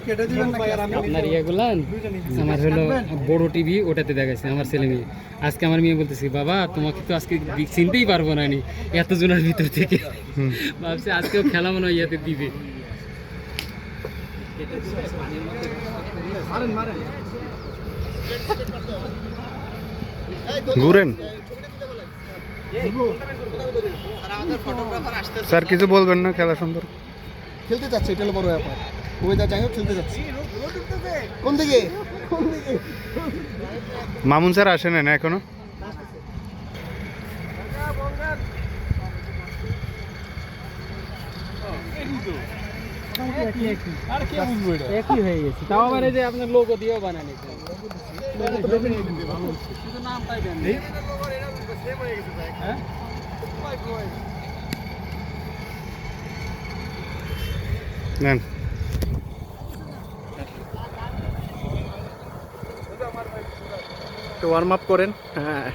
আপনার ইয়েগুলান আমার হলো বড় টিভি, ওটাতে দেখাচ্ছে আমার ছেলে মেয়ে। আজকে আমার মেয়ে বলতেছি, বাবা তোমাকে তো আজকে চিনতেই পারবো না নি এতজনের ভিতর থেকে। ভাবছি আজকেও খেলা মনে হয় ইয়াতে দিবে। ঘুরেন স্যার, কিছু বলবেন না খেলা সুন্দর? খেলতে যাচ্ছে, এটা হলো বড় ব্যাপার। ওয়েদার যাই হোক, খেলতে যাচ্ছে। কোন দিকে? মামুন স্যার আসেন না এখনো? একই হয়ে গেছে, তাও আবার এই যে আপনার লোগো দিয়েও বানানি। নামটাই দেন নেন। ওয়ার্ম আপ করেন। হ্যাঁ